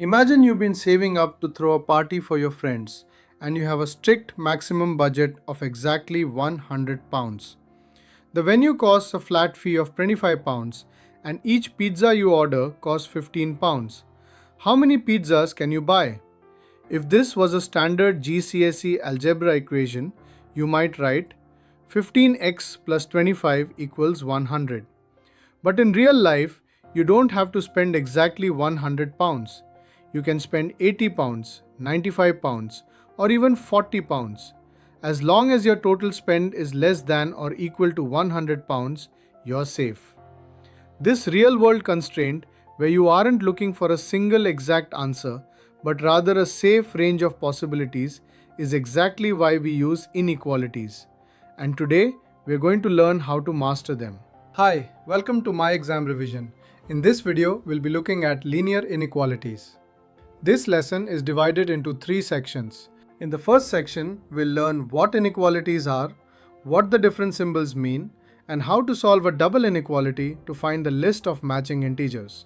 Imagine you've been saving up to throw a party for your friends and you have a strict maximum budget of exactly £100. The venue costs a flat fee of £25 and each pizza you order costs £15. How many pizzas can you buy? If this was a standard GCSE algebra equation, you might write 15x plus 25 equals 100. But in real life, you don't have to spend exactly £100. You can spend £80, £95, or even £40. As long as your total spend is less than or equal to £100, you're safe. This real-world constraint, where you aren't looking for a single exact answer, but rather a safe range of possibilities, is exactly why we use inequalities. And today, we're going to learn how to master them. Hi, welcome to My Exam Revision. In this video, we'll be looking at linear inequalities. This lesson is divided into 3 sections. In the first section, we'll learn what inequalities are, what the different symbols mean, and how to solve a double inequality to find the list of matching integers.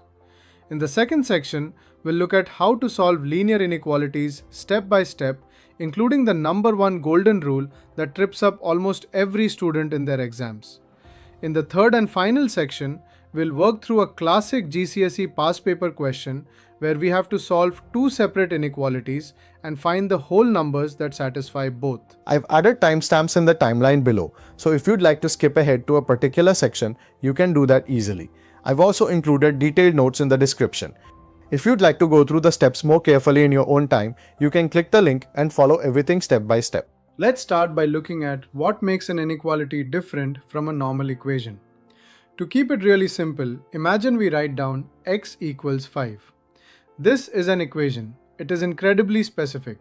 In the second section, we'll look at how to solve linear inequalities step by step, including the number one golden rule that trips up almost every student in their exams. In the third and final section, we'll work through a classic GCSE past paper question where we have to solve 2 separate inequalities and find the whole numbers that satisfy both. I've added timestamps in the timeline below, so if you'd like to skip ahead to a particular section, you can do that easily. I've also included detailed notes in the description. If you'd like to go through the steps more carefully in your own time, you can click the link and follow everything step by step. Let's start by looking at what makes an inequality different from a normal equation. To keep it really simple, imagine we write down x equals 5. This is an equation. It is incredibly specific.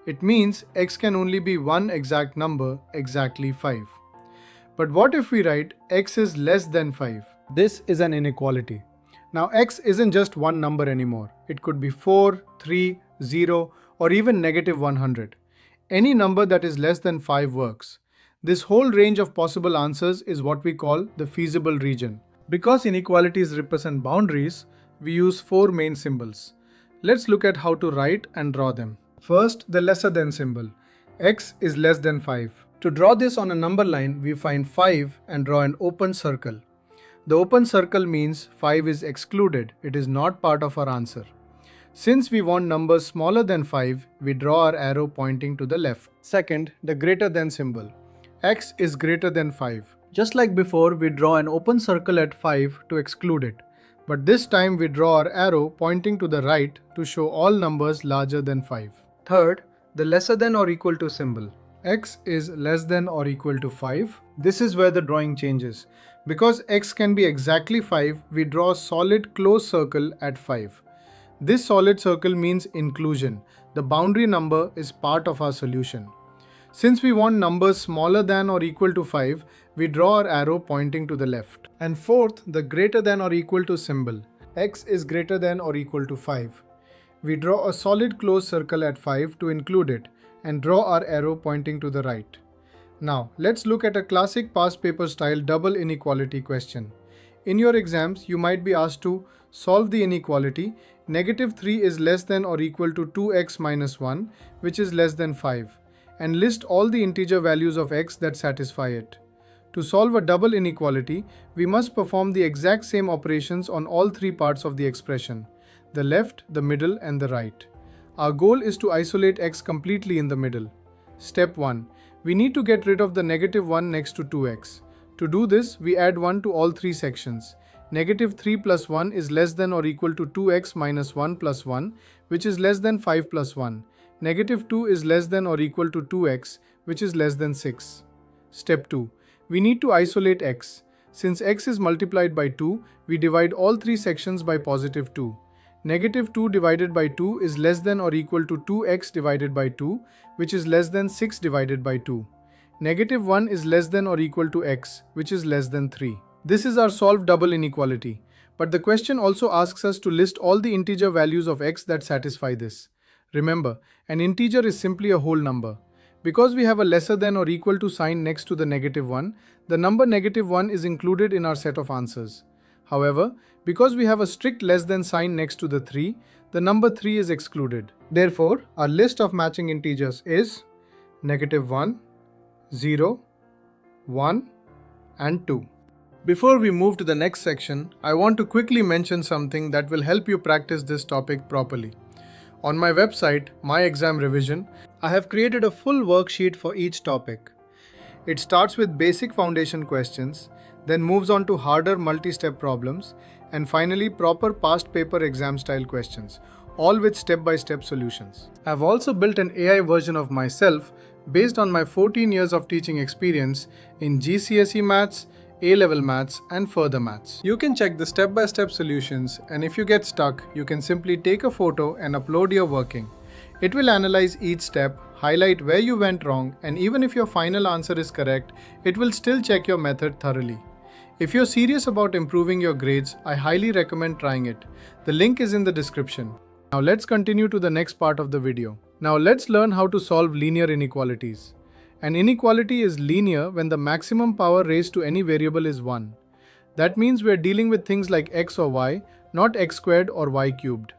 It means x can only be one exact number, exactly 5. But what if we write x is less than 5? This is an inequality. Now x isn't just one number anymore. It could be 4, 3, 0, or even negative 100. Any number that is less than 5 works. This whole range of possible answers is what we call the feasible region. Because inequalities represent boundaries, we use 4 main symbols. Let's look at how to write and draw them. First, the lesser than symbol. X is less than 5. To draw this on a number line, we find 5 and draw an open circle. The open circle means 5 is excluded. It is not part of our answer. Since we want numbers smaller than 5, we draw our arrow pointing to the left. Second, the greater than symbol. X is greater than 5. Just like before, we draw an open circle at 5 to exclude it. But this time we draw our arrow pointing to the right to show all numbers larger than 5. Third, the lesser than or equal to symbol. X is less than or equal to 5. This is where the drawing changes. Because x can be exactly 5, we draw a solid closed circle at 5. This solid circle means inclusion. The boundary number is part of our solution. Since we want numbers smaller than or equal to 5, we draw our arrow pointing to the left. And fourth, the greater than or equal to symbol. X is greater than or equal to 5. We draw a solid closed circle at 5 to include it and draw our arrow pointing to the right. Now, let's look at a classic past paper style double inequality question. In your exams, you might be asked to solve the inequality negative 3 is less than or equal to 2x minus 1, which is less than 5, and list all the integer values of x that satisfy it. To solve a double inequality, we must perform the exact same operations on all 3 parts of the expression: the left, the middle, and the right. Our goal is to isolate x completely in the middle. Step 1. We need to get rid of the negative 1 next to 2x. To do this, we add 1 to all 3 sections. Negative 3 plus 1 is less than or equal to 2x minus 1 plus 1, which is less than 5 plus 1. Negative 2 is less than or equal to 2x, which is less than 6. Step 2. We need to isolate x. Since x is multiplied by 2, we divide all 3 sections by positive 2. Negative 2 divided by 2 is less than or equal to 2x divided by 2, which is less than 6 divided by 2. Negative 1 is less than or equal to x, which is less than 3. This is our solved double inequality. But the question also asks us to list all the integer values of x that satisfy this. Remember, an integer is simply a whole number. Because we have a lesser than or equal to sign next to the negative 1, the number negative 1 is included in our set of answers. However, because we have a strict less than sign next to the 3, the number 3 is excluded. Therefore, our list of matching integers is -1, 0, 1, and 2. Before we move to the next section, I want to quickly mention something that will help you practice this topic properly. On my website, myexamrevision, I have created a full worksheet for each topic. It starts with basic foundation questions, then moves on to harder multi-step problems, and finally proper past paper exam style questions, all with step-by-step solutions. I've also built an AI version of myself based on my 14 years of teaching experience in GCSE Maths, A-level Maths, and further Maths. You can check the step-by-step solutions, and if you get stuck, you can simply take a photo and upload your working. It will analyze each step, highlight where you went wrong, and even if your final answer is correct, it will still check your method thoroughly. If you're serious about improving your grades, I highly recommend trying it. The link is in the description. Now let's continue to the next part of the video. Now let's learn how to solve linear inequalities. An inequality is linear when the maximum power raised to any variable is 1. That means we're dealing with things like x or y, not x squared or y cubed.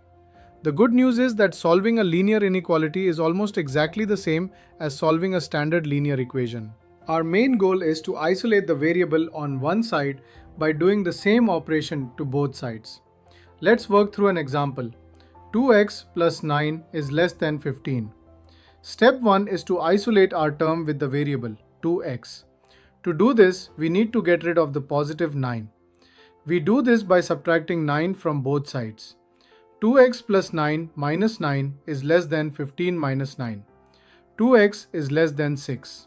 The good news is that solving a linear inequality is almost exactly the same as solving a standard linear equation. Our main goal is to isolate the variable on one side by doing the same operation to both sides. Let's work through an example. 2x plus 9 is less than 15. Step 1 is to isolate our term with the variable 2x. To do this, we need to get rid of the positive 9. We do this by subtracting 9 from both sides. 2x plus 9 minus 9 is less than 15 minus 9. 2x is less than 6.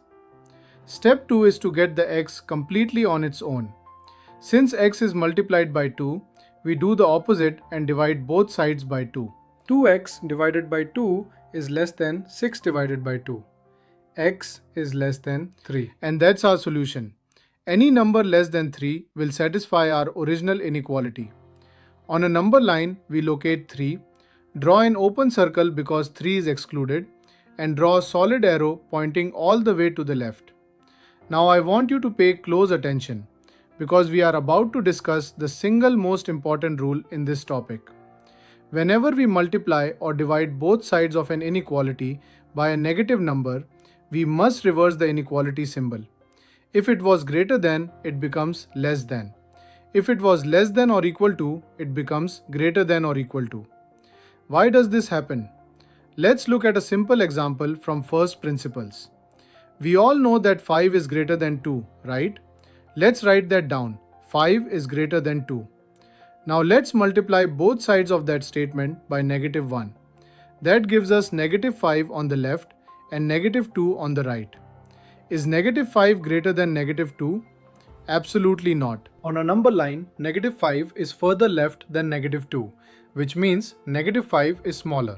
Step 2 is to get the x completely on its own. Since x is multiplied by 2, we do the opposite and divide both sides by 2. 2x divided by 2 is less than 6 divided by 2. X is less than 3. And that's our solution. Any number less than 3 will satisfy our original inequality. On a number line, we locate 3, draw an open circle because 3 is excluded, and draw a solid arrow pointing all the way to the left. Now I want you to pay close attention because we are about to discuss the single most important rule in this topic. Whenever we multiply or divide both sides of an inequality by a negative number, we must reverse the inequality symbol. If it was greater than, it becomes less than. If it was less than or equal to, it becomes greater than or equal to. Why does this happen? Let's look at a simple example from first principles. We all know that 5 is greater than 2, right? Let's write that down. 5 is greater than 2. Now let's multiply both sides of that statement by -1. That gives us -5 on the left and -2 on the right. Is -5 greater than -2? Absolutely not. On a number line, -5 is further left than -2, which means -5 is smaller.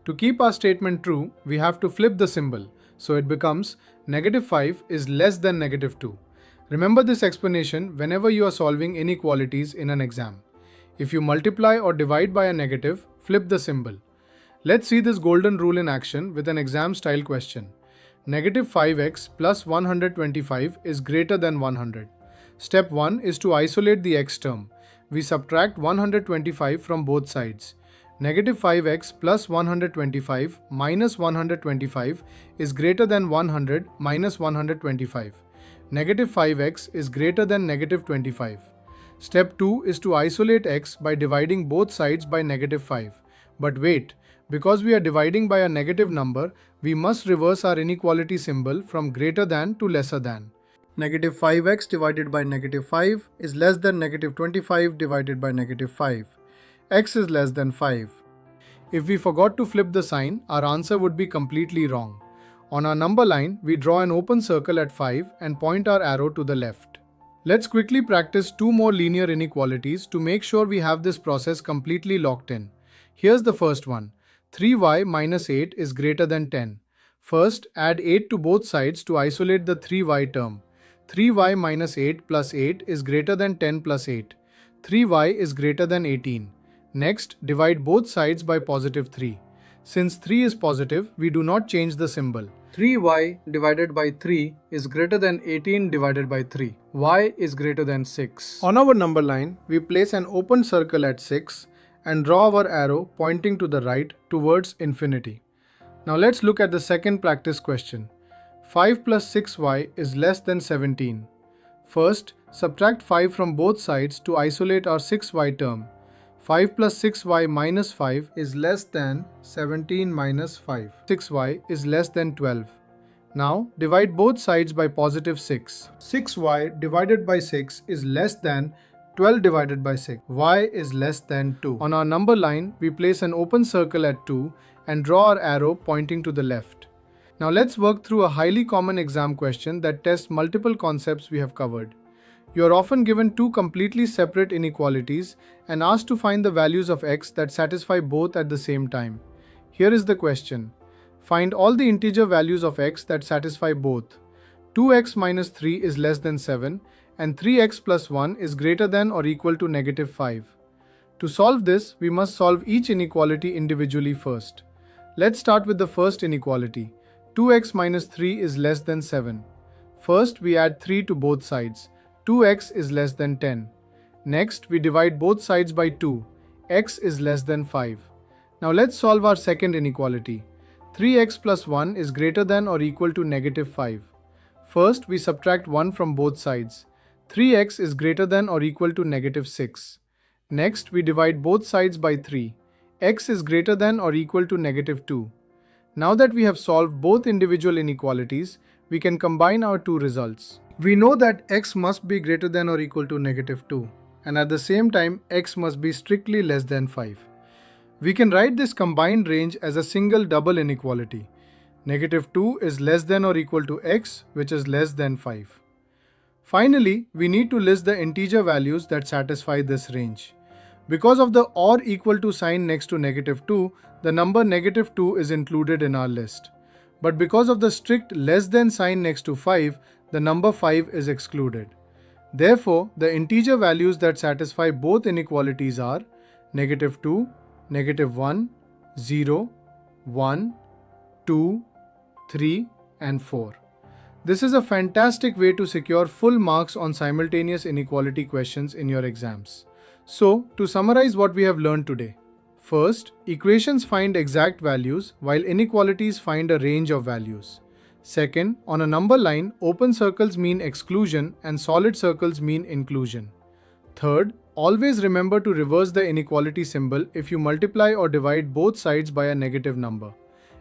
To keep our statement true, we have to flip the symbol, so it becomes -5 is less than -2. Remember this explanation whenever you are solving inequalities in an exam. If you multiply or divide by a negative, flip the symbol. Let's see this golden rule in action with an exam style question. -5x plus 125 is greater than 100. Step 1 is to isolate the x term. We subtract 125 from both sides. -5x plus 125 minus 125 is greater than 100 minus 125. -5x is greater than -25. Step 2 is to isolate x by dividing both sides by -5. But wait, because we are dividing by a negative number, we must reverse our inequality symbol from greater than to lesser than. -5x divided by -5 is less than -25 divided by -5. X is less than 5. If we forgot to flip the sign, our answer would be completely wrong. On our number line, we draw an open circle at 5 and point our arrow to the left. Let's quickly practice two more linear inequalities to make sure we have this process completely locked in. Here's the first one. 3y minus 8 is greater than 10. First, add 8 to both sides to isolate the 3y term. 3y minus 8 plus 8 is greater than 10 plus 8. 3y is greater than 18. Next, divide both sides by positive 3. Since 3 is positive, we do not change the symbol. 3y divided by 3 is greater than 18 divided by 3. Y is greater than 6. On our number line, we place an open circle at 6 and draw our arrow pointing to the right towards infinity. Now let's look at the second practice question. 5 plus 6y is less than 17. First, subtract 5 from both sides to isolate our 6y term. 5 plus 6y minus 5 is less than 17 minus 5. 6y is less than 12. Now, divide both sides by positive 6. 6y divided by 6 is less than 12 divided by 6. Y is less than 2. On our number line, we place an open circle at 2 and draw our arrow pointing to the left. Now let's work through a highly common exam question that tests multiple concepts we have covered. You are often given two completely separate inequalities and asked to find the values of x that satisfy both at the same time. Here is the question. Find all the integer values of x that satisfy both. 2x minus 3 is less than 7 and 3x plus 1 is greater than or equal to negative 5. To solve this, we must solve each inequality individually first. Let's start with the first inequality. 2x minus 3 is less than 7. First, we add 3 to both sides. 2x is less than 10. Next, we divide both sides by 2. X is less than 5. Now let's solve our second inequality. 3x plus 1 is greater than or equal to negative 5. First, we subtract 1 from both sides. 3x is greater than or equal to negative 6. Next, we divide both sides by 3. X is greater than or equal to negative 2. Now that we have solved both individual inequalities, we can combine our two results. We know that x must be greater than or equal to negative 2, and at the same time x must be strictly less than 5. We can write this combined range as a single double inequality. Negative 2 is less than or equal to x, which is less than 5. Finally, we need to list the integer values that satisfy this range. Because of the or equal to sign next to negative 2, the number negative 2 is included in our list. But because of the strict less than sign next to 5, the number 5 is excluded. Therefore, the integer values that satisfy both inequalities are negative 2, negative 1, 0, 1, 2, 3, and 4. This is a fantastic way to secure full marks on simultaneous inequality questions in your exams. So, to summarize what we have learned today. First, equations find exact values while inequalities find a range of values. Second, on a number line, open circles mean exclusion and solid circles mean inclusion. Third, always remember to reverse the inequality symbol if you multiply or divide both sides by a negative number.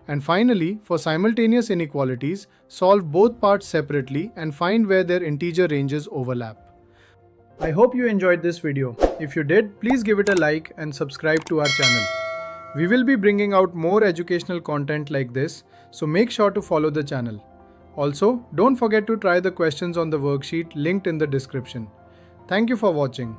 And finally, for simultaneous inequalities, solve both parts separately and find where their integer ranges overlap. I hope you enjoyed this video. If you did, please give it a like and subscribe to our channel. We will be bringing out more educational content like this, so make sure to follow the channel. Also, don't forget to try the questions on the worksheet linked in the description. Thank you for watching.